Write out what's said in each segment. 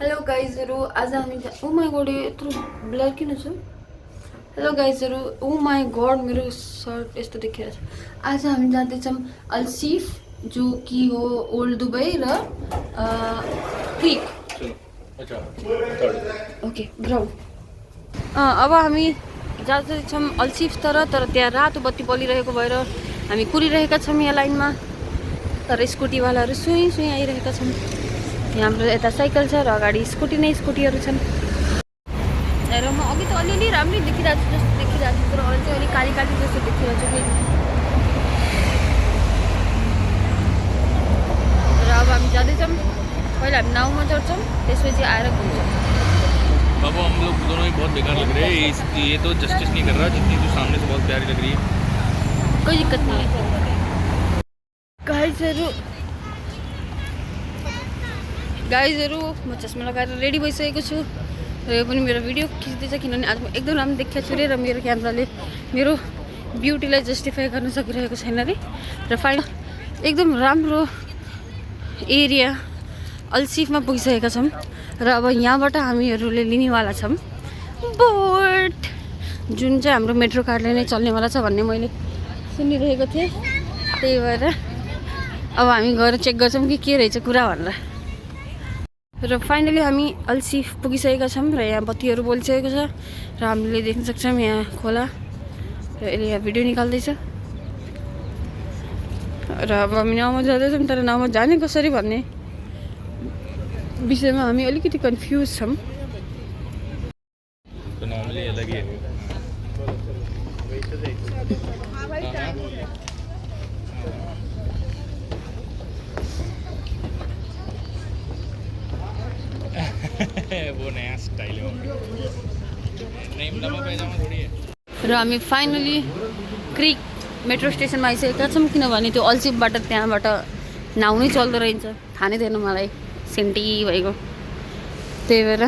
Hello गाइजहरू आज हामी ओ my God यत्रो ब्लर किन छ हेलो गाइजहरू ओ माई गॉड मेरो सर्ट यस्तो देखिरहेछ आज हामी जाँदैछौँ अल्सिफ जो कि हो ओल्ड दुबई र क्रिक ओके ग्राउन्ड अब हामी जाँदैछौँ अल्सिफ तर त्यहाँ रातो बत्ती बलिरहेको भएर हामी कुरिरहेका छौँ यहाँ लाइनमा तर स्कुटीवालाहरू सुई सुई आइरहेका छन् यहाँ हाम्रो यता साइकल छ र अगाडि स्कुटी नै स्कुटीहरू छन् र म अघि त अलिअलि राम्रै देखिरहेको छु जस्तो देखिरहेको छु तर अहिले चाहिँ अलिक काली काली जस्तो देखिरहेको छु कि र अब हामी जाँदैछौँ पहिला हामी नाउँमा चढ्छौँ त्यसपछि आएर घुम्छौँ। बाबू हम लोग दोनों ही बहुत बेकार लग रहे हैं। ये तो जस्टिस नहीं कर रहा जितनी तू सामने से बहुत प्यारी लग रही है। कोही दिक्कत नहीं है गाइजहरू म चस्मा लगाएर रेडी भइसकेको छु र यो पनि मेरो भिडियो खिच्दैछ किनभने आज म एकदम राम्रो देखिएको छु रे र मेरो क्यामेराले मेरो ब्युटीलाई जस्टिफाई गर्न सकिरहेको छैन रे र फाइनल एकदम राम्रो एरिया अल्सिफमा पुगिसकेका छौँ र अब यहाँबाट हामीहरूले लिनेवाला छौँ बोट जुन चाहिँ हाम्रो मेट्रो कार्डले नै चल्नेवाला छ भन्ने मैले सुनिरहेको थिएँ। त्यही भएर अब हामी गएर चेक गर्छौँ कि के रहेछ कुरा भनेर। र फाइनली हामी अल्सिफ पुगिसकेका छौँ र यहाँ बत्तीहरू बलिसकेको छ र हामीले देख्न सक्छौँ यहाँ खोला र यसले यहाँ भिडियो निकाल्दैछ र अब हामी नाउँमा जाँदैछौँ तर नाउँमा जाने कसरी भन्ने विषयमा हामी अलिकति कन्फ्युज छौँ। तो नॉर्मली अलग ही है। वो नया स्टाइल है नहीं लंबा पैजामा थोड़ी है। र हामी फाइनली क्रिक मेट्रो स्टेसनमा आइसकेका छौँ किनभने त्यो अल्सिफबाट त्यहाँबाट नाउ नै चल्दो रहेछ थाहा नै थिएन मलाई सेन्टी भएको। त्यही भएर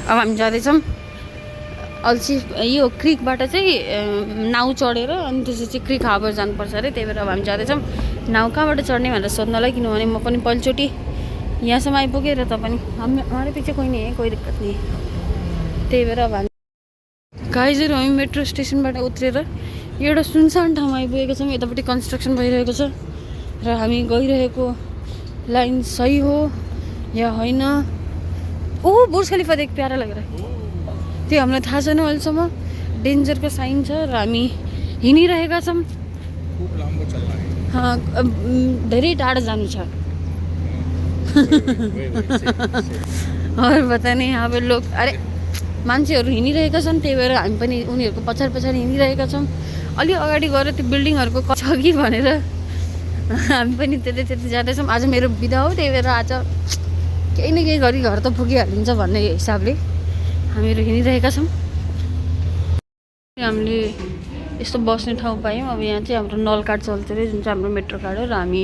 अब हामी जाँदैछौँ अल्सिफ यो क्रिकबाट चाहिँ नाउ चढेर अनि त्यसपछि क्रिक हार्बर जानुपर्छ अरे। त्यही भएर अब हामी जाँदैछौँ नाउ कहाँबाट चढ्ने भनेर सोध्नलाई किनभने म पनि पहिलोचोटि यहाँसम्म आइपुगेँ र त पनि हमारे पछि कोही नहीं है कोही दिक्कत नहीं है। त्यही भएर अब हामी गाइजहरू हामी मेट्रो स्टेसनबाट उत्रेर एउटा सुनसान ठाउँमा आइपुगेको छौँ। यतापट्टि कन्स्ट्रक्सन भइरहेको छ र हामी गइरहेको लाइन सही हो या होइन। ओ बुर्ज खलिफा देख प्यारा लगेर त्यो हामीलाई थाहा छैन अहिलेसम्म डेन्जरको साइन छ र हामी हिँडिरहेका छौँ। धेरै टाढो जानु छ और पता नहीं यहाँ पे लोग अरे मान्छेहरू हिँडिरहेका छन् त्यही भएर हामी पनि उनीहरूको पछाडि पछाडि हिँडिरहेका छौँ। अलि अगाडि गएर त्यो बिल्डिङहरूको छ कि भनेर हामी पनि त्यतै जाँदैछौँ। आज मेरो बिदा हो त्यही भएर आज केही न केही गरी घर त पुगिहालिन्छ भन्ने हिसाबले हामीहरू हिँडिरहेका छौँ। हामीले यस्तो बस्ने ठाउँ पायौँ। अब यहाँ चाहिँ हाम्रो नल कार्ड चल्छ अरे जुन चाहिँ हाम्रो मेट्रो कार्ड हो र हामी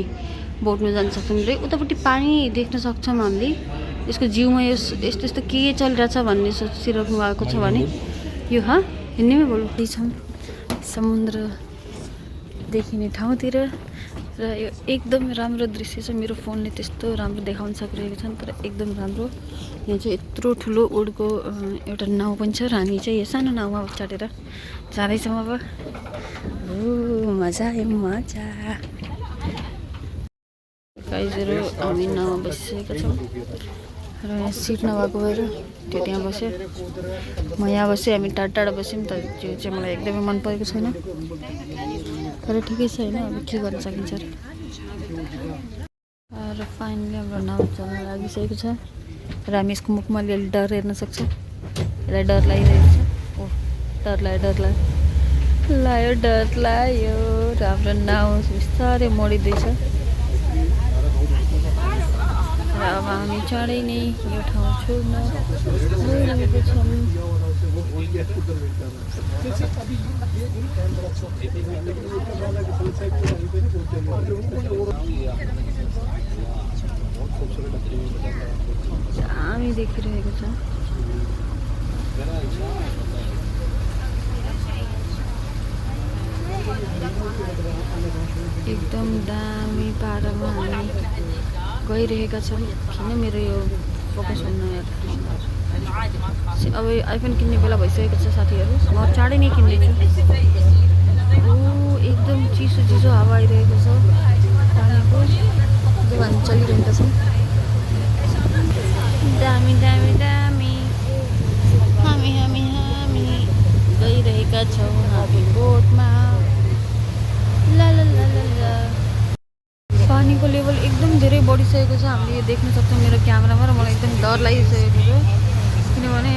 बोटमा जान सक्छौँ रे। उतापट्टि पानी देख्न सक्छौँ हामीले यसको जिउमा यस्तो यस्तो के चलिरहेछ भन्ने सोचिरहनु भएको छ भने यो हिँड्नेमै बोल्दैछौँ समुद्र देखिने ठाउँतिर र यो एकदम राम्रो दृश्य छ। मेरो फोनले त्यस्तो राम्रो देखाउन सकिरहेको छैन तर एकदम राम्रो। यहाँ चाहिँ यत्रो ठुलो उडको एउटा नाउ पनि छ र हामी चाहिँ यो सानो नाउमा चढेर जाँदैछौँ। अब मजा आयो मजा। गाइजहरू हामी नाउमा बसिसकेका छौँ र यहाँ सिट नभएको भएर त्यो त्यहाँ बस्यो म यहाँ बसेँ। हामी टाढा टाढा बस्यौँ त त्यो चाहिँ मलाई एकदमै मन परेको छैन तर ठिकै छ होइन अब के गर्न सकिन्छ र फाइनली हाम्रो नाउ चल्न लागिसकेको छ र हामी यसको मुखमा अलिअलि डर हेर्न सक्छौँ। यसलाई डर लागिरहेको छ ओ डर लाग्यो र हाम्रो नाउ बिस्तारै मोडिँदैछ र अब हामी चाँडै नै यो ठाउँ छोड्न गइरहेको छौँ। हामी देखिरहेको छ एकदम दामी पारामा हामी गइरहेका छन्। किन मेरो यो फोकस हुन्न यार। अब आइफोन किन्ने बेला भइसकेको छ साथीहरू, म चाँडै नै किन्दैछु। ओ एकदम चिसो चिसो हावा आइरहेको छ पानीको, एकदम हामी चलिरहेका छौँ। दामी दामी दामी हामी हामी हामी गइरहेका छौँ हामी बोटमा। ला ला ला ला ला। पानीको लेभल एकदम धेरै बढिसकेको छ, हामीले यो देख्न सक्छौँ मेरो क्यामेरामा, र मलाई एकदम डर लागिसकेको छ किनभने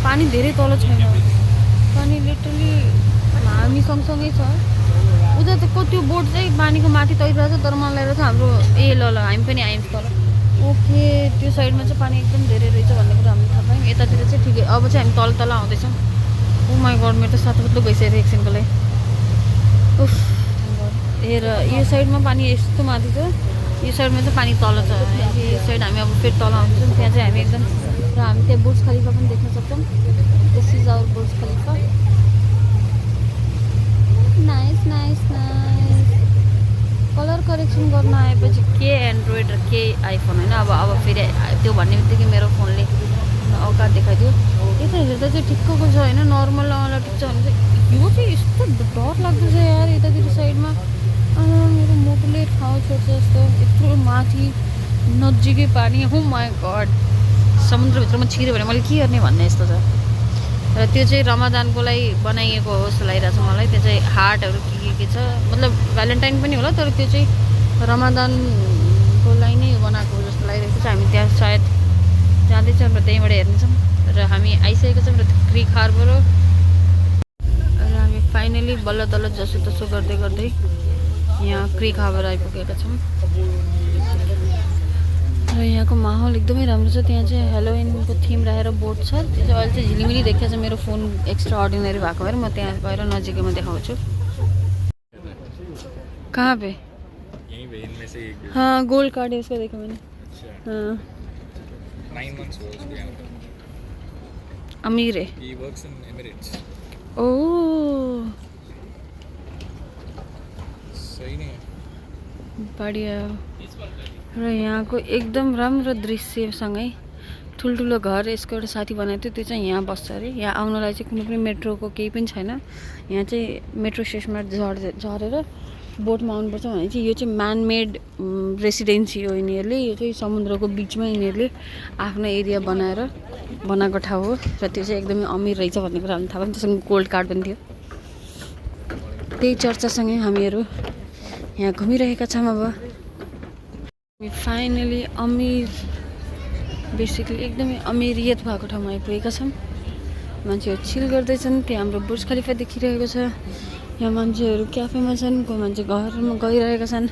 पानी धेरै तल छैन, पानी लिटरली हामी सँगसँगै छ। उता त त्यो बोट चाहिँ पानीको माथि तैरिरहेको छ, तर मलाई लागेको छ हाम्रो ल ल हामी पनि आयौँ तल। ओके त्यो साइडमा चाहिँ पानी एकदम धेरै रहेछ भन्ने कुरा हामीले थाहा पायौँ। यतातिर चाहिँ ठिकै, अब चाहिँ हामी तल तल आउँदैछौँ। ओ माई गड, मेरो त साथी गइसकेको एकछिनको लागि। उफ हेर, यो साइडमा पानी यस्तो माथि छ, यो साइडमा चाहिँ पानी तल छ। यो साइड हामी अब फेरि तल आउँदैछौँ, त्यहाँ चाहिँ हामी एकदम, र हामी त्यहाँ बुर्ज खलिफा पनि देख्न सक्छौँ। This is our Burj Khalifa. Nice nice nice. Colour correction गर्न आएपछि के एन्ड्रोइड र के आइफोन होइन। अब फेरि त्यो भन्ने बित्तिकै मेरो फोनले औकात देखाइदियो। यता हेर्दा चाहिँ ठिक्कको छ होइन, नर्मल वाला ठिक छ भने चाहिँ यो चाहिँ यस्तो डर लाग्दो छ यार। यतातिर साइडमा मेरो मुटुले ठाउँ छोड्छ जस्तो, यत्रो माथि नजिकै पानी। हो माई गड, समुद्रभित्रमा छिर्यो भने मैले के गर्ने भन्ने यस्तो छ। र त्यो चाहिँ रमजानको लागि बनाइएको हो जस्तो लागिरहेको छ मलाई। त्यो चाहिँ हार्टहरू के छ, मतलब भ्यालेन्टाइन पनि होला, तर त्यो चाहिँ रमजानको लागि नै बनाएको हो जस्तो लागिरहेको छ। हामी त्यहाँ सायद जाँदैछौँ र त्यहीँबाट हेर्नेछौँ। र हामी आइसकेको छौँ र क्रिक हार्बर हो, र हामी फाइनली बल्ल तल्ल जसो तसो गर्दै गर्दै यहाँ क्रिक हार्बर आइपुगेका छौँ। र यहाँको माहौल एकदमै राम्रो छ। त्यहाँ चाहिँ हेलोविनको थिम राखेर बोर्ड छ, त्यो चाहिँ अहिले चाहिँ झिलिमिली देखिएको छ। मेरो फोन एक्स्ट्रा अर्डिनरी भएको भएर म त्यहाँ गएर नजिकैमा देखाउँछु। कहाँ पे? यहीं पे इनमें से एक। हाँ गोल्ड कार्ड है उसका, देखा मैंने। हाँ 9 months हुआ उसको यहाँ पे। अमीर है। He works in Emirates. ओह सही नहीं है। बढिया। र यहाँको एकदम राम्रो दृश्यसँगै ठुल्ठुलो घर यसको एउटा साथी बनाएको थियो, त्यो चाहिँ यहाँ बस्छ अरे। यहाँ आउनलाई चाहिँ कुनै पनि मेट्रोको केही पनि छैन। यहाँ चाहिँ मेट्रो स्टेसनमा झरेर बोटमा आउनुपर्छ भने चाहिँ यो चाहिँ म्यानमेड रेसिडेन्सी हो यिनीहरूले। यो चाहिँ समुद्रको बिचमा यिनीहरूले आफ्नो एरिया बनाएर बनाएको ठाउँ हो, र त्यो चाहिँ एकदमै अमिर रहेछ भन्ने कुरा हामी थाहा पायौँ। त्योसँग गोल्ड कार्ड पनि थियो। त्यही चर्चासँगै हामीहरू यहाँ घुमिरहेका छौँ। अब फाइनली अमिर, बेसिकली एकदमै अमिरियत भएको ठाउँमा आइपुगेका छौँ। मान्छेहरू चिल गर्दैछन्, त्यहाँ हाम्रो बुर्ज खलिफा देखिरहेको छ। यहाँ मान्छेहरू क्याफेमा छन्, कोही मान्छे घरमा गइरहेका छन्।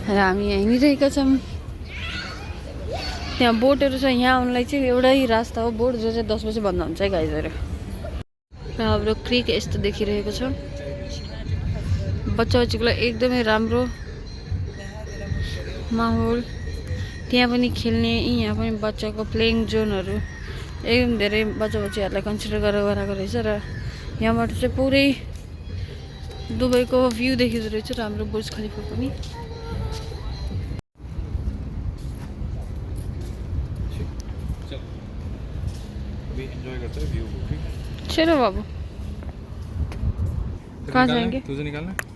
र हामी यहाँ हिँडिरहेका छौँ। त्यहाँ बोटहरू छ, यहाँ आउनलाई चाहिँ एउटै रास्ता हो बोट, जो चाहिँ 10 बजे बन्द हुन्छ है गाइजहरू। र हाम्रो क्रिक यस्तो देखिरहेको छ। बच्चा बच्चीको लागि एकदमै राम्रो माहौल। त्यहाँ पनि खेल्ने, यहाँ पनि बच्चाको प्लेइङ जोनहरू एकदम धेरै बच्चा बच्चीहरूलाई कन्सिडर गरेर गराएको रहेछ। र यहाँबाट चाहिँ पुरै दुबईको भ्यू देखिँदो रहेछ र हाम्रो बुर्ज खलिफा पनि। अभी एंजॉय करते हैं व्यू को। ठीक, चलो बाबू, कहाँ जाएंगे? तुझे निकालना है?